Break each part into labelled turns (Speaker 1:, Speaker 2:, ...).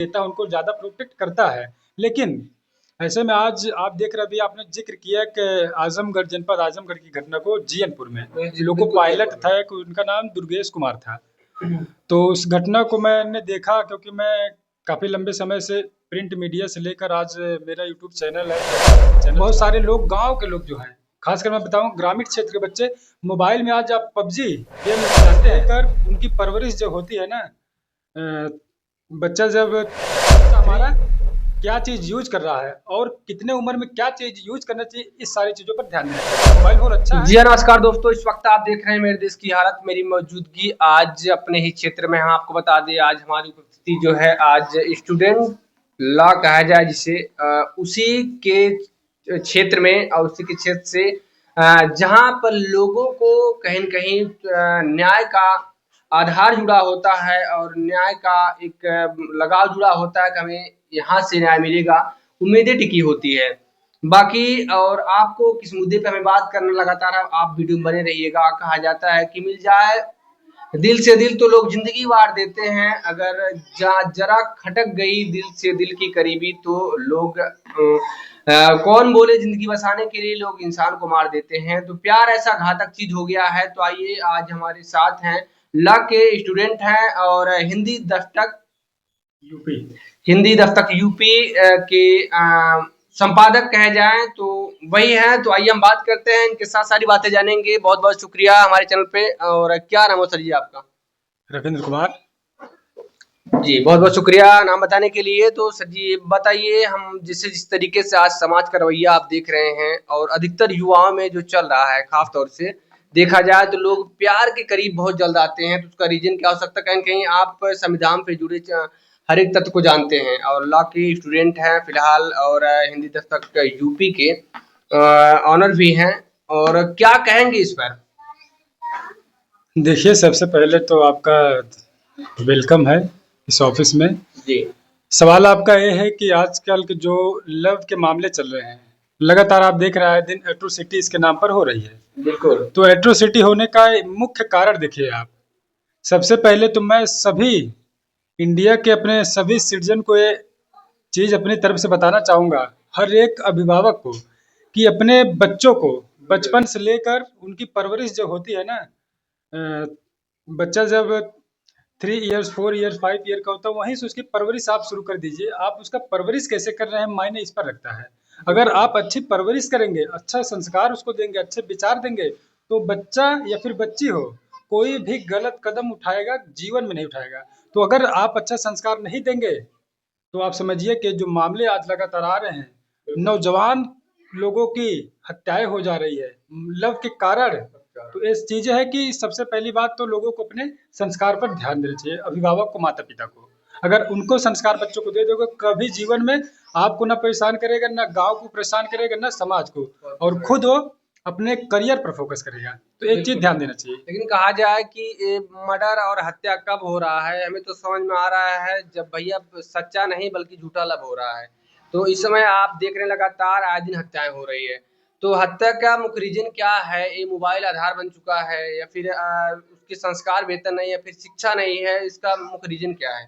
Speaker 1: देता है, उनको ज़्यादा प्रोटेक्ट करता है। लेकिन ऐसे में आज आप देख रहे, अभी आपने ज़िक्र किया कि आज़मगढ़ जनपद आज़मगढ़ की घटना को जीयनपुर में,
Speaker 2: जी,
Speaker 1: लोको
Speaker 2: बिल्कुल सही
Speaker 1: पायलट
Speaker 2: बोल
Speaker 1: था एक, उनका नाम दुर्गेश कुमार था।
Speaker 2: रहे हैं।
Speaker 1: तो उस घटना को मैंने देखा, क्योंकि मैं काफ़ी लंबे समय से प्रिंट मीडिया से लेकर आज मेरा यूट्यूब चैनल है, बहुत सारे लोग, गाँव के लोग जो हैं, खासकर मैं बताऊँ ग्रामीण क्षेत्र के बच्चे, मोबाइल में आज आप पबजी गेम जानते हैं कर, उनकी परवरिश जो होती है ना, अ, बच्चा जब हमारा क्या चीज़ यूज़ कर रहा है और कितने उम्र में क्या चीज़ यूज़ करना चाहिए, इस सारी चीज़ों पर ध्यान देना चाहिए। मोबाइल फ़ोन अच्छा है।
Speaker 2: जी हाँ, नमस्कार दोस्तों। इस वक्त आप देख रहे हैं मेरे देश की हालत मेरी मौजूदगी। आज अपने ही क्षेत्र में हम आपको बता दें, आज हमारी उपस्थिति जो है, आज स्टूडेंट लॉ कहा जाए जिसे, उसी के क्षेत्र में और उसी के क्षेत्र से जहाँ पर लोगों को कहीं न कहीं न्याय का आधार जुड़ा होता है और न्याय का एक लगाव जुड़ा होता है कि हमें यहाँ से न्याय मिलेगा, उम्मीदें टिकी होती है। बाकी और आपको किस मुद्दे पे हमें बात करना, लगातार आप वीडियो में बने रहिएगा। कहा जाता है कि मिल जाए दिल से दिल तो लोग ज़िंदगी वार देते हैं, अगर ज़रा खटक गई दिल से दिल की करीबी तो लोग कौन बोले ज़िंदगी बसाने के लिए लोग इंसान को मार देते हैं। तो प्यार ऐसा घातक चीज़ हो गया है। तो आइए, आज हमारे साथ हैं, लॉ के स्टूडेंट हैं और
Speaker 1: यूपी।
Speaker 2: हिंदी दस्तक यूपी के संपादक कहे जाएँ तो वही हैं। तो आइए हम बात करते हैं, इनके साथ सारी बातें जानेंगे। बहुत-बहुत शुक्रिया हमारे चैनल पे। और क्या नाम है सर जी आपका?
Speaker 1: रविंद्र कुमार।
Speaker 2: जी, बहुत-बहुत शुक्रिया नाम बताने के लिए। तो सर जी, बताइए, हम जिस तरीके से आज समाज का रवैया आप देख रहे हैं और अधिकतर युवाओं में जो चल रहा है, ख़ास तौर से देखा जाए तो लोग प्यार के करीब बहुत जल्द आते हैं। तो उसका रीज़न क्या हो सकता है? कहीं न कहीं आप संविधान से जुड़े हर एक तत्व को जानते हैं और लॉ के स्टूडेंट हैं फिलहाल, और हिंदी दस्तक यूपी के ऑनर भी हैं। और क्या कहेंगे इस पर?
Speaker 1: देखिए, सबसे पहले तो आपका वेलकम है इस ऑफिस में।
Speaker 2: जी,
Speaker 1: सवाल आपका ये है कि आजकल के जो लव के मामले चल रहे हैं, लगातार आप देख रहे हैं दिन एट्रोसिटी इसके नाम पर हो रही है।
Speaker 2: बिल्कुल।
Speaker 1: तो एट्रोसिटी होने का मुख्य कारण देखिए आप, सबसे पहले तो मैं सभी इंडिया के अपने सभी सिटीजन को ये चीज़ अपनी तरफ से बताना चाहूँगा, हर एक अभिभावक को, कि अपने बच्चों को बचपन से लेकर उनकी परवरिश जो होती है ना, अ, बच्चा जब 3 इयर्स 4 इयर्स 5 ईयर का होता है, वहीं से उसकी परवरिश आप शुरू कर दीजिए। आप उसका परवरिश कैसे कर रहे हैं, मायने इस पर रखता है। अगर आप अच्छी परवरिश करेंगे, अच्छा संस्कार उसको देंगे, अच्छे विचार देंगे, तो बच्चा या फिर बच्ची हो, कोई भी गलत कदम उठाएगा जीवन में नहीं उठाएगा। तो अगर आप अच्छा संस्कार नहीं देंगे, तो आप समझिए कि जो मामले आज लगातार आ रहे हैं, नौजवान लोगों की हत्याएं हो जा रही है लव के कारण। तो ये चीजें है कि सबसे पहली बात तो लोगों को अपने संस्कार पर ध्यान देना चाहिए, अभिभावक को, माता पिता को। अगर उनको संस्कार बच्चों को दे दोगे, कभी जीवन में आपको ना परेशान करेगा, ना गांव को परेशान करेगा, ना समाज को, और खुद वो अपने करियर पर फोकस करेगा। तो एक चीज ध्यान देना चाहिए।
Speaker 2: लेकिन कहा जाए कि ये मर्डर और हत्या कब हो रहा है, हमें तो समझ में आ रहा है जब भैया सच्चा नहीं बल्कि झूठा लव हो रहा है। तो इस समय आप देख रहे हैं लगातार आए दिन हत्याएं हो रही है। तो हत्या का मुख्य रीजन क्या है? ये मोबाइल आधार बन चुका है या फिर उसके संस्कार बेहतर नहीं, या फिर शिक्षा नहीं है? इसका मुख्य रीजन क्या है?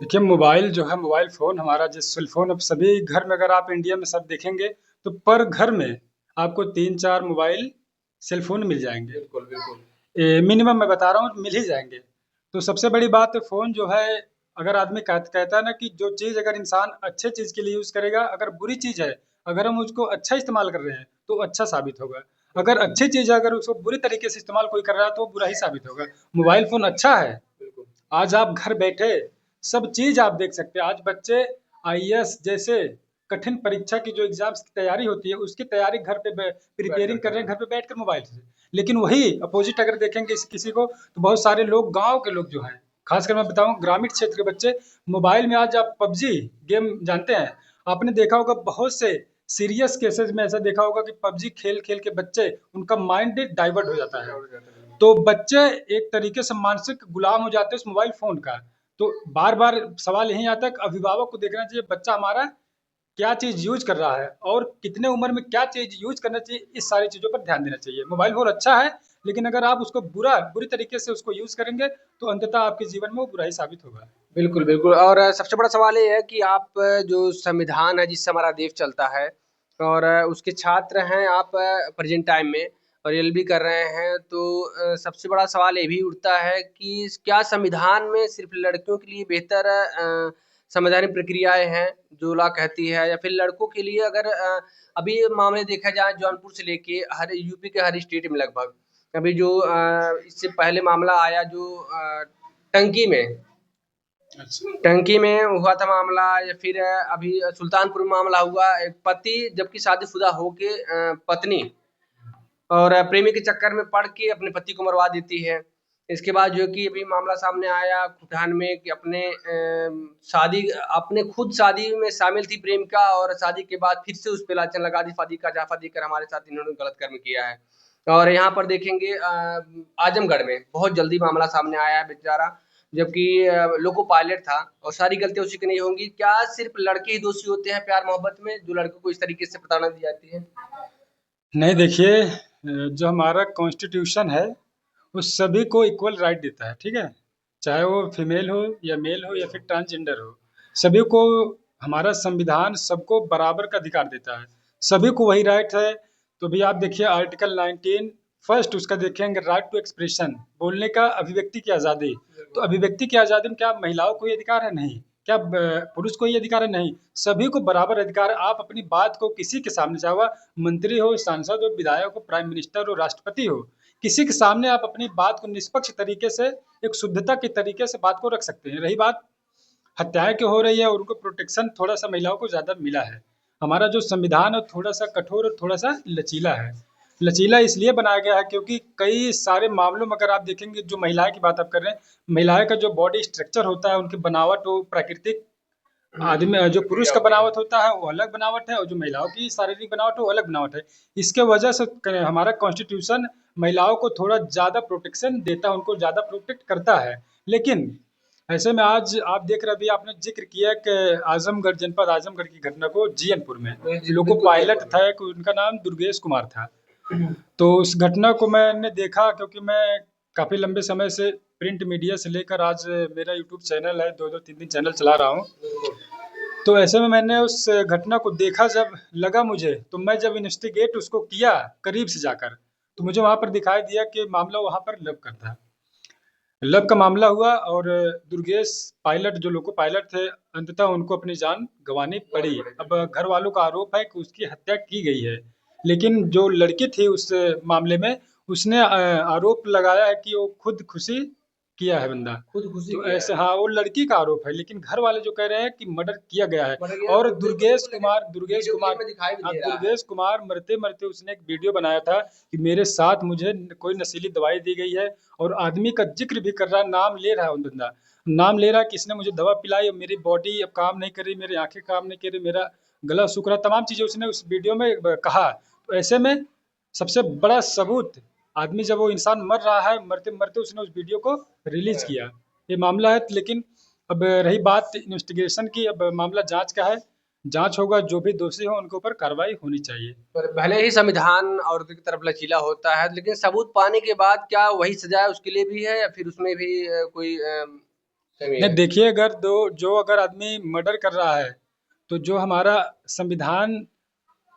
Speaker 1: देखिए, मोबाइल जो है, मोबाइल फ़ोन हमारा जो सेल फ़ोन, अब सभी घर में, अगर आप इंडिया में सब देखेंगे, तो पर घर में आपको 3-4 मोबाइल सेल फ़ोन मिल जाएँगे।
Speaker 2: बिल्कुल, बिल्कुल।
Speaker 1: मिनिमम मैं बता रहा हूँ, मिल ही जाएँगे। तो सबसे बड़ी बात है, फ़ोन जो है, अगर आदमी कहता है ना कि जो चीज़ अगर इंसान अच्छे चीज़ के लिए यूज़ करेगा, अगर बुरी चीज़ है, अगर हम उसको अच्छा इस्तेमाल कर रहे हैं, तो अच्छा साबित होगा। अगर अच्छी चीज़ है, अगर उसको बुरी तरीके से इस्तेमाल कोई कर रहा है, तो वो बुरा ही साबित होगा। मोबाइल फ़ोन अच्छा है।
Speaker 2: बिल्कुल।
Speaker 1: आज आप घर बैठे सब चीज़ आप देख सकते हैं। आज बच्चे आईएएस जैसे कठिन परीक्षा की जो एग्ज़ाम्स की तैयारी होती है, उसकी तैयारी घर पे प्रिपेयरिंग कर रहे हैं, घर पे बैठकर मोबाइल से। लेकिन वही अपोज़िट अगर देखेंगे किसी को, तो बहुत सारे लोग, गाँव के लोग जो हैं, ख़ासकर मैं बताऊँ ग्रामीण क्षेत्र के बच्चे, मोबाइल में आज आप पबजी गेम जानते हैं? आपने देखा होगा बहुत से सीरियस केसेज़ में ऐसा देखा होगा कि पबजी खेल-खेल के बच्चे, उनका माइंड डाइवर्ट हो जाता है। तो बच्चे एक तरीके से मानसिक गुलाम हो जाते हैं उस मोबाइल फ़ोन का। तो बार-बार सवाल यही आता है कि अभिभावक को देखना चाहिए बच्चा हमारा क्या चीज़ यूज़ कर रहा है और कितने उम्र में क्या चीज़ यूज़ करना चाहिए, इस सारी चीज़ों पर ध्यान देना चाहिए। मोबाइल फ़ोन अच्छा है, लेकिन अगर आप उसको बुरी तरीके से उसको यूज़ करेंगे, तो अंततः आपके जीवन में वो बुरा ही साबित होगा।
Speaker 2: बिल्कुल, बिल्कुल और सबसे बड़ा सवाल ये है कि आप जो संविधान है जिससे हमारा देश चलता है और उसके छात्र हैं आप प्रेज़ेंट टाइम में और एलएलबी कर रहे हैं तो सबसे बड़ा सवाल ये भी उठता है कि क्या संविधान में सिर्फ़ लड़कियों के लिए बेहतर संवैधानिक प्रक्रियाएँ हैं, जो लॉ कहती है या फिर लड़कों के लिए अगर अभी मामले देखा जाए जौनपुर से लेके हर यूपी के हर स्टेट में लगभग, अभी जो इससे पहले मामला आया जो टंकी में
Speaker 1: अच्छा।
Speaker 2: टंकी में हुआ था मामला या फिर अभी सुल्तानपुर में मामला हुआ एक पति जबकि शादीशुदा होके पत्नी और प्रेमी के चक्कर में पड़ के अपने पति को मरवा देती है। इसके बाद जो कि अभी मामला सामने आया खुटान में कि अपने खुद शादी में शामिल थी प्रेमिका और शादी के बाद फिर से उस पे लांछन लगा दी शादी का जाफा देकर हमारे साथ इन्होंने गलत कर्म किया है। और यहाँ पर देखेंगे आजमगढ़ में बहुत जल्दी मामला सामने आया है बेचारा जबकि लोको पायलट था और सारी गलतियाँ उसी की नहीं होंगी। क्या सिर्फ़ लड़के ही दोषी होते हैं प्यार-मोहब्बत में, जो लड़कों को इस तरीके से प्रताड़ना दी जाती है?
Speaker 1: नहीं देखिए, जो हमारा कॉन्स्टिट्यूशन है, वो सभी को इक्वल राइट देता है, ठीक है? चाहे वो फीमेल हो या मेल हो या फिर ट्रांसजेंडर हो, सभी को हमारा संविधान सबको बराबर का अधिकार देता है, सभी को वही राइट है। तो अभी आप देखिए आर्टिकल 19 फर्स्ट उसका देखेंगे, राइट टू एक्सप्रेशन, बोलने का, अभिव्यक्ति की आज़ादी। तो अभिव्यक्ति की आज़ादी में क्या महिलाओं को ये अधिकार है? नहीं। क्या पुरुष को ये अधिकार है? नहीं। सभी को बराबर अधिकार है। आप अपनी बात को किसी के सामने, चाहे वह मंत्री हो, सांसद हो, विधायक हो, प्राइम मिनिस्टर हो, राष्ट्रपति हो, किसी के सामने आप अपनी बात को निष्पक्ष तरीके से, एक शुद्धता के तरीके से बात को रख सकते हैं। रही बात हत्याएं क्यों हो रही है और उनको प्रोटेक्शन थोड़ा सा महिलाओं को ज़्यादा मिला है, हमारा जो संविधान है थोड़ा सा कठोर और थोड़ा सा लचीला है। लचीला इसलिए बनाया गया है क्योंकि कई सारे मामलों में अगर आप देखेंगे, जो महिलाएं की बात आप कर रहे हैं, महिलाएं का जो बॉडी स्ट्रक्चर होता है, उनकी बनावट, वो प्राकृतिक आदमी जो पुरुष का बनावट होता है वो अलग बनावट है और जो महिलाओं की शारीरिक बनावट है वो अलग बनावट है। इसके वजह से हमारा कॉन्स्टिट्यूशन महिलाओं को थोड़ा ज़्यादा प्रोटेक्शन देता है, उनको ज़्यादा प्रोटेक्ट करता है। लेकिन ऐसे में आज आप देख रहे, अभी आपने जिक्र किया कि आजमगढ़ जनपद आजमगढ़ की घटना को, जीएनपुर में लोको पायलट था एक, उनका नाम दुर्गेश कुमार था। तो उस घटना को मैंने देखा क्योंकि मैं काफ़ी लंबे समय से प्रिंट मीडिया से लेकर आज मेरा यूट्यूब चैनल है, 2-2 3-3 चैनल चला रहा हूँ। तो ऐसे में मैंने उस घटना को देखा, जब लगा मुझे, तो मैं जब इन्वेस्टिगेट उसको किया करीब से जाकर, तो मुझे वहाँ पर दिखाई दिया कि मामला वहाँ पर लब का था। लब का मामला हुआ और दुर्गेश पायलट, जो लोको पायलट थे, अंततः उनको अपनी जान गंवानी पड़ी। अब घर वालों का आरोप है कि उसकी हत्या की गई है, लेकिन जो लड़की थी उस मामले में, उसने आरोप लगाया है कि वो खुदकुशी किया है बंदा।
Speaker 2: खुदकुशी
Speaker 1: तो
Speaker 2: किया
Speaker 1: ऐसे,
Speaker 2: है।
Speaker 1: हाँ, वो लड़की का आरोप है, लेकिन घर वाले जो कह रहे हैं कि मर्डर किया गया है।
Speaker 2: मर गया
Speaker 1: और
Speaker 2: तो
Speaker 1: दुर्गेश
Speaker 2: बिल्कुल
Speaker 1: कुमार
Speaker 2: वीडियो क्लिप में दिखाई भी
Speaker 1: हाँ,
Speaker 2: दे रहा है।
Speaker 1: दुर्गेश कुमार मरते मरते उसने एक वीडियो बनाया था कि मेरे साथ मुझे कोई नशीली दवाई दी गई है, और आदमी का जिक्र भी कर रहा है, नाम ले रहा है वो बंदा, नाम ले रहा है कि इसने मुझे दवा पिलाई और मेरी बॉडी अब काम नहीं कर रही, मेरी आंखें काम नहीं कर रही, मेरा गला सूख रहा, तमाम चीज़ें उसने उस वीडियो में कहा। तो ऐसे में सबसे बड़ा सबूत, आदमी जब वो इंसान मर रहा है, मरते मरते उसने उस वीडियो को रिलीज किया, ये मामला है। लेकिन अब रही बात इन्वेस्टिगेशन की, अब मामला जांच का है, जांच होगा, जो भी दोषी हो उनके ऊपर कार्रवाई होनी चाहिए।
Speaker 2: पर भले ही संविधान औरतों की तरफ लचीला होता है, लेकिन सबूत पाने के बाद क्या वही सजा उसके लिए भी है या फिर उसमें भी कोई कमी
Speaker 1: नहीं
Speaker 2: है?
Speaker 1: देखिए, अगर जो अगर आदमी मर्डर कर रहा है, तो जो हमारा संविधान,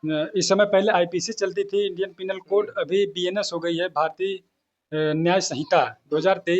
Speaker 1: इस समय पहले आईपीसी चलती थी, इंडियन पिनल कोड, अभी बीएनएस हो गई है, भारतीय न्याय संहिता 2023।